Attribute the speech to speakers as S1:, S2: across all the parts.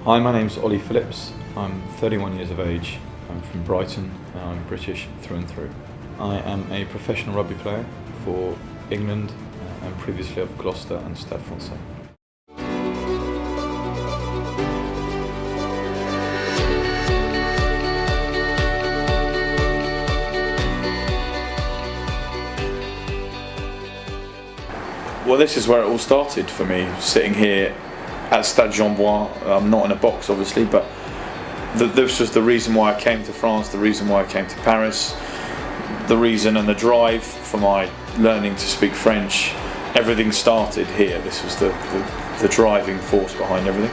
S1: Hi, my name's Ollie Phillips. I'm 31 years of age. I'm from Brighton and I'm British through and through. I am a professional rugby player for England and previously of Gloucester and Stade Francais. Well, this is where it all started for me, sitting here at Stade Jean-Bouin. I'm not in a box, obviously, but this was the reason why I came to France, the reason why I came to Paris, the reason and the drive for my learning to speak French. Everything started here. This was the driving force behind everything.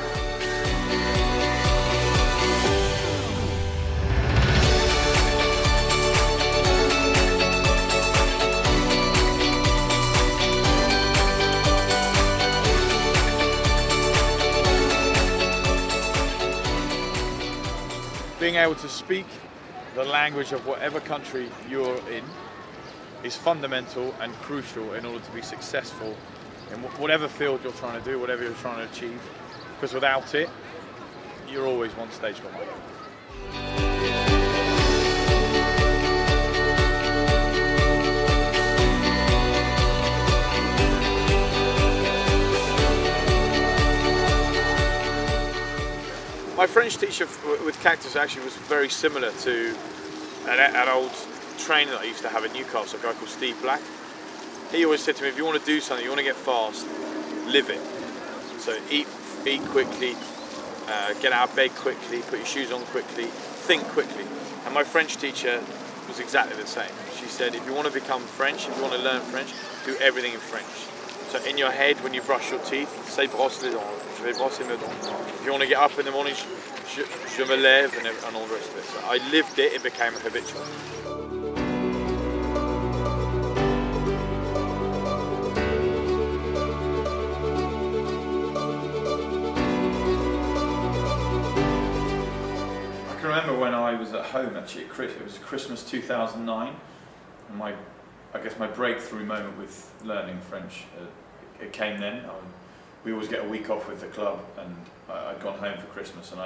S1: Being able to speak the language of whatever country you're in is fundamental and crucial in order to be successful in whatever field you're trying to do, whatever you're trying to achieve, because without it, you're always one stage behind. My French teacher with Cactus actually was very similar to an old trainer that I used to have in Newcastle, a guy called Steve Black. He always said to me, if you want to do something, you want to get fast, live it. So eat quickly, get out of bed quickly, put your shoes on quickly, think quickly. And my French teacher was exactly the same. She said, if you want to become French, if you want to learn French, do everything in French. So in your head, when you brush your teeth, say brosse les dents, je vais brosser mes dents. If you want to get up in the morning, je me lève, and all the rest of it. So I lived it, it became habitual. I can remember when I was at home, actually, it was Christmas 2009, and I guess my breakthrough moment with learning French, it came then. We always get a week off with the club, and I'd gone home for Christmas, and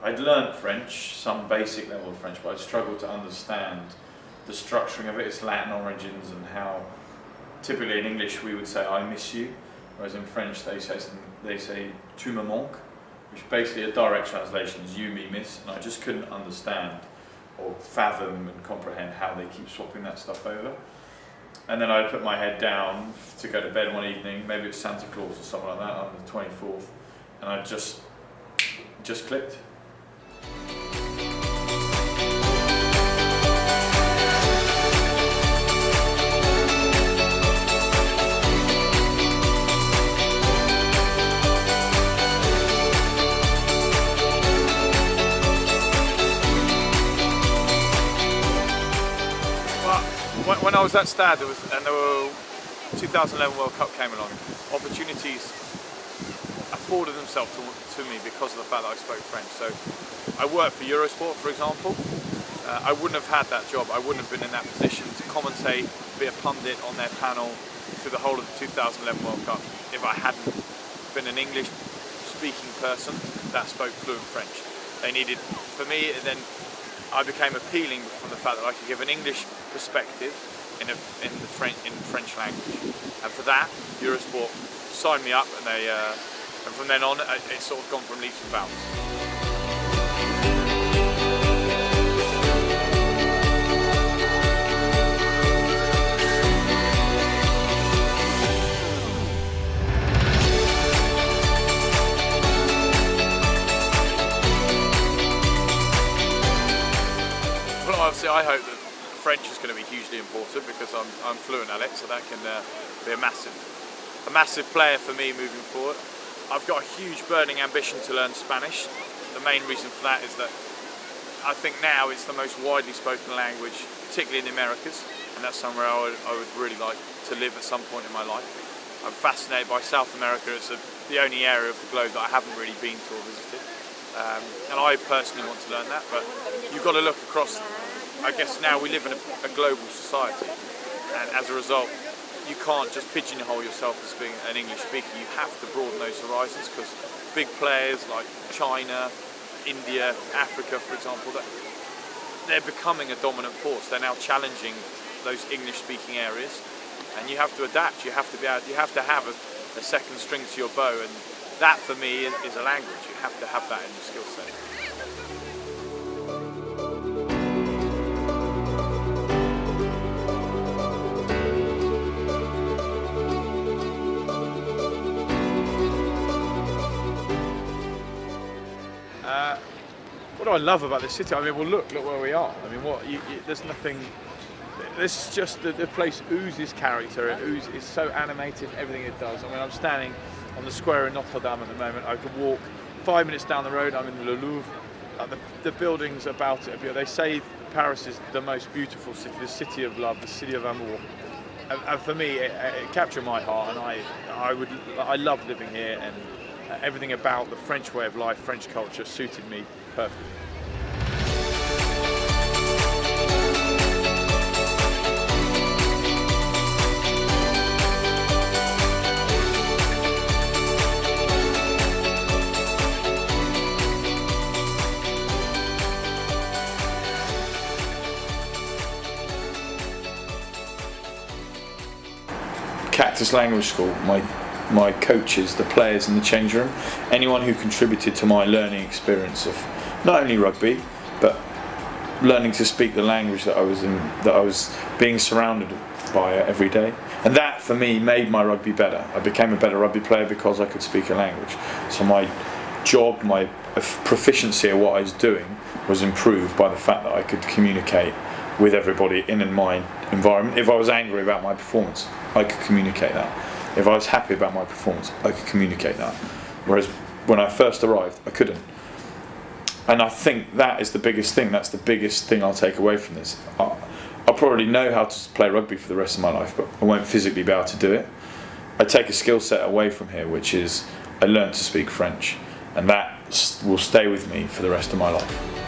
S1: I'd learnt French, some basic level of French, but I'd struggled to understand the structuring of it, its Latin origins, and how typically in English we would say "I miss you," whereas in French they say "tu me manques," which basically a direct translation is "you me miss," and I just couldn't understand or fathom and comprehend how they keep swapping that stuff over. And then I put my head down to go to bed one evening, maybe it was Santa Claus or something like that, on the 24th, and I just clicked. When I was at Stade, the 2011 World Cup came along. Opportunities afforded themselves to me because of the fact that I spoke French. So I worked for Eurosport, for example. I wouldn't have had that job. I wouldn't have been in that position to commentate, be a pundit on their panel through the whole of the 2011 World Cup if I hadn't been an English-speaking person that spoke fluent French. They needed, for me, then I became appealing from the fact that I could give an English perspective in French language, and for that Eurosport signed me up, and from then on it's sort of gone from leaps and bounds. Well, obviously I hope that French is going to be hugely important because I'm fluent at it, so that can be a massive player for me moving forward. I've got a huge burning ambition to learn Spanish. The main reason for that is that I think now it's the most widely spoken language, particularly in the Americas, and that's somewhere I would really like to live at some point in my life. I'm fascinated by South America. It's the only area of the globe that I haven't really been to or visited, and I personally want to learn that, but you've got to look across. I guess now we live in a global society, and as a result you can't just pigeonhole yourself as being an English speaker. You have to broaden those horizons, because big players like China, India, Africa, for example, they're becoming a dominant force. They're now challenging those English-speaking areas, and you have to adapt. You have to have a second string to your bow, and that for me is a language. You have to have that in your skill set. What do I love about this city? I mean, well, look where we are. I mean, there's nothing. This is just the place oozes character. It's so animated, everything it does. I mean, I'm standing on the square in Notre Dame at the moment. I could walk 5 minutes down the road. I'm in the Louvre. The buildings about it. They say Paris is the most beautiful city, the city of love, the city of amour. And for me, it captured my heart, and I love living here, and everything about the French way of life, French culture, suited me perfectly. Cactus Language School, my coaches, the players in the change room, anyone who contributed to my learning experience of not only rugby, but learning to speak the language that I was being surrounded by every day. And that for me made my rugby better. I became a better rugby player because I could speak a language. So my job, my proficiency at what I was doing was improved by the fact that I could communicate with everybody in my environment. If I was angry about my performance, I could communicate that. If I was happy about my performance, I could communicate that. Whereas when I first arrived, I couldn't. And I think that is the biggest thing. That's the biggest thing I'll take away from this. I'll probably know how to play rugby for the rest of my life, but I won't physically be able to do it. I take a skill set away from here, which is I learned to speak French, and that will stay with me for the rest of my life.